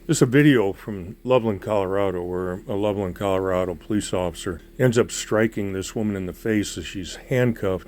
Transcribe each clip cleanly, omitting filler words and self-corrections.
This is a video from Loveland, Colorado, where a Loveland, Colorado police officer ends up striking this woman in the face as she's handcuffed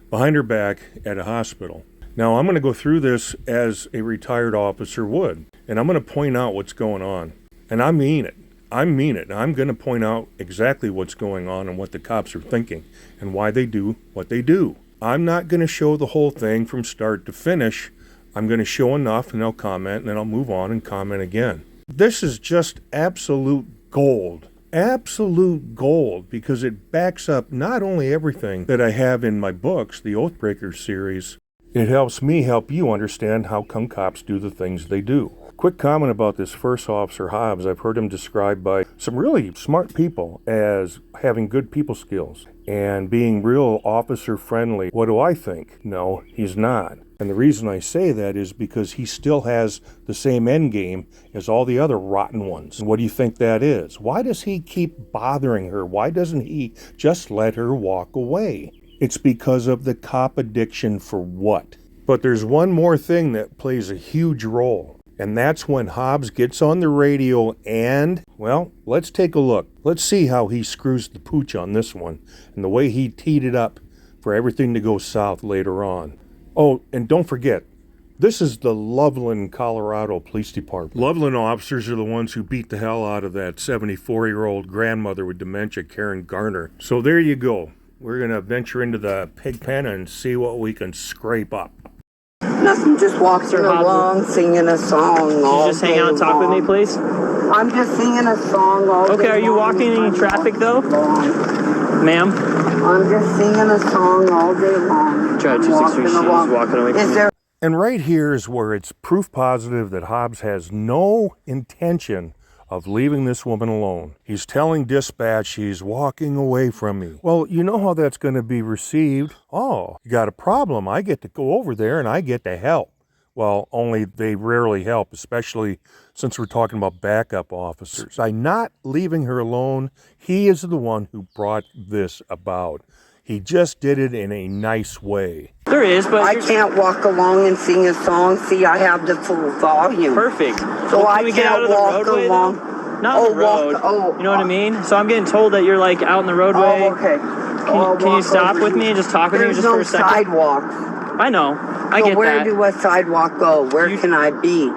behind her back at a hospital. Now, I'm going to go through this as a retired officer would, and I'm going to point out what's going on. And I mean it. I'm going to point out exactly what's going on and what the cops are thinking and why they do what they do. I'm not going to show the whole thing from start to finish. I'm going to show enough and I'll comment and then I'll move on and comment again. This is just absolute gold. Absolute gold, because it backs up not only everything that I have in my books, the Oathbreaker series, it helps me help you understand how come cops do the things they do. Quick comment about this first officer, Hobbs. I've heard him described by some really smart people as having good people skills and being real officer friendly. What do I think? No, he's not. And the reason I say that is because he still has the same end game as all the other rotten ones. And what do you think that is? Why does he keep bothering her? Why doesn't he just let her walk away? It's because of the cop addiction for what? But there's one more thing that plays a huge role. And that's when Hobbs gets on the radio and, well, let's take a look. Let's see how he screws the pooch on this one and the way he teed it up for everything to go south later on. Oh, and don't forget, this is the Loveland, Colorado Police Department. Loveland officers are the ones who beat the hell out of that 74-year-old grandmother with dementia, Karen Garner. So there you go. We're going to venture into the pig pen and see what we can scrape up. Nothing, just walking along, singing a song all day. Just hang out and talk with me, please? I'm just singing a song all day. Okay, are you walking in any traffic, though? Ma'am? I'm just singing a song all day long. Try 263, she's walking away from me. And right here is where it's proof positive that Hobbs has no intention of leaving this woman alone. He's telling dispatch she's walking away from me. Well, you know how that's going to be received. Oh, you got a problem. I get to go over there and I get to help. Well, only they rarely help, especially since we're talking about backup officers. By not leaving her alone, he is the one who brought this about. He just did it in a nice way. There is, but I can't walk along and sing a song. See, I have the full volume. Perfect. So well, I we get out can't of the walk roadway, along. Though? Not the road. You know what I mean? So I'm getting told that you're like out in the roadway. Oh, okay. Can you stop with me and just talk with me just for a second? There's no sidewalk. I know. I get that. Where do a sidewalk go? Where can I be?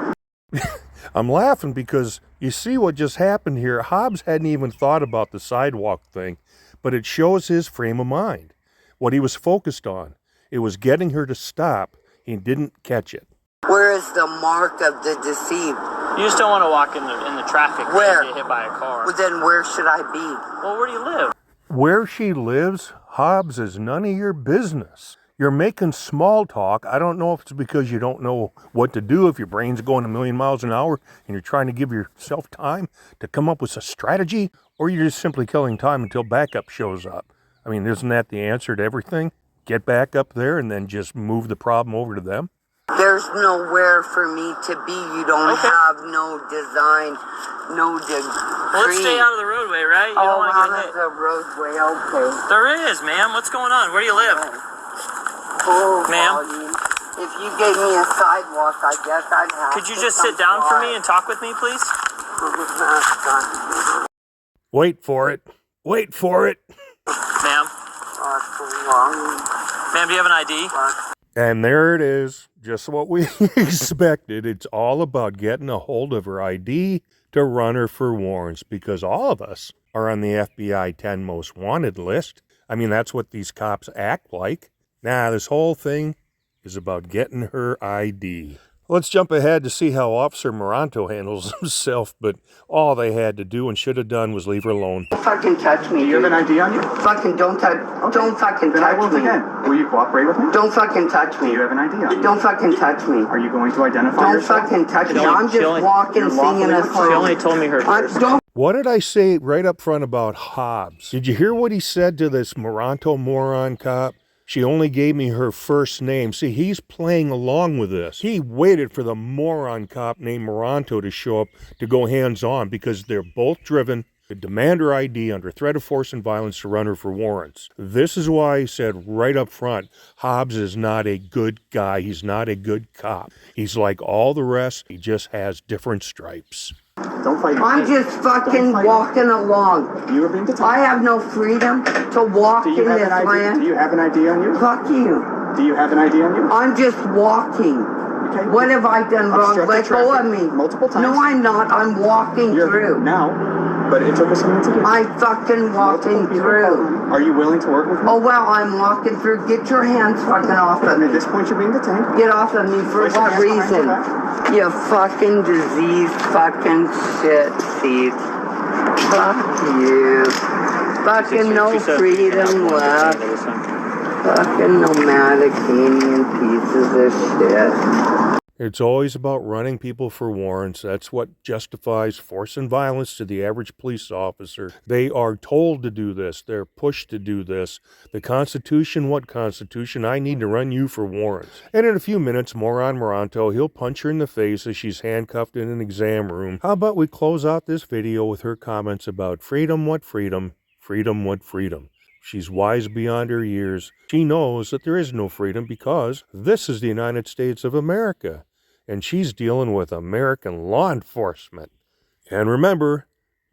I'm laughing because you see what just happened here. Hobbs hadn't even thought about the sidewalk thing, but it shows his frame of mind. What he was focused on. It was getting her to stop. He didn't catch it. Where is the mark of the deceived? You just don't want to walk in the traffic where? And get hit by a car. Well, then where should I be? Well, where do you live? Where she lives, Hobbs, is none of your business. You're making small talk. I don't know if it's because you don't know what to do, if your brain's going a million miles an hour and you're trying to give yourself time to come up with a strategy, or you're just simply killing time until backup shows up. I mean, isn't that the answer to everything? Get back up there and then just move the problem over to them? There's nowhere for me to be. You don't have no design, no degree. Well, let's stay out of the roadway, right? You don't want to get hit. The roadway, okay. There is, ma'am. What's going on? Where do you live? Oh, ma'am? If you gave me a sidewalk, I guess I'd have Could you just sit down for me and talk with me, please? Wait for it. Wait for it. Ma'am? Ma'am, do you have an ID? And there it is, just what we expected. It's all about getting a hold of her ID to run her for warrants, because all of us are on the FBI 10 most wanted list. I mean, that's what these cops act like. Nah, this whole thing is about getting her ID. Let's jump ahead to see how Officer Maranto handles himself, but all they had to do and should have done was leave her alone. Don't fucking touch me. Do you have an ID on you? Fucking don't touch. Okay. Don't fucking then touch I will me. again. Will you cooperate with me? Don't fucking touch me. Do you have an ID on you? Don't fucking touch me. Are you going to identify Don't yourself? fucking touch me. She I'm just walking, singing a song. She only told me her first. Don't. What did I say right up front about Hobbs? Did you hear what he said to this Maranto moron cop? She only gave me her first name. See, he's playing along with this. He waited for the moron cop named Maranto to show up to go hands-on because they're both driven. to demand her ID under threat of force and violence to run her for warrants. This is why I said right up front, Hobbs is not a good guy. He's not a good cop. He's like all the rest. He just has different stripes. Don't fight. I'm just fucking walking along. You were being detained. I have no freedom to walk in this land. Do you have an ID on you? Fuck you. Do you have an ID on you? I'm just walking. Okay. What have I done wrong? Let go of me. Multiple times. No, I'm not. I'm walking through. Now, but it took us a minute to get. I'm fucking walking through. Are you willing to work with me? Oh, well, I'm walking through. Get your hands fucking off of And me. at this point, you're being detained. Get off of me for Place your what hands behind reason? your back. You fucking diseased fucking shit seed. Fuck you. Fucking no freedom left. Fucking nomadic Indian pieces of shit. It's always about running people for warrants. That's what justifies force and violence to the average police officer. They are told to do this. They're pushed to do this. The Constitution, what Constitution? I need to run you for warrants. And in a few minutes, moron Maranto, he'll punch her in the face as she's handcuffed in an exam room. How about we close out this video with her comments about freedom, what freedom? Freedom, what freedom? She's wise beyond her years. She knows that there is no freedom because this is the United States of America. And she's dealing with American law enforcement. And remember,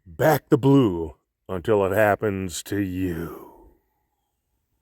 back the blue until it happens to you.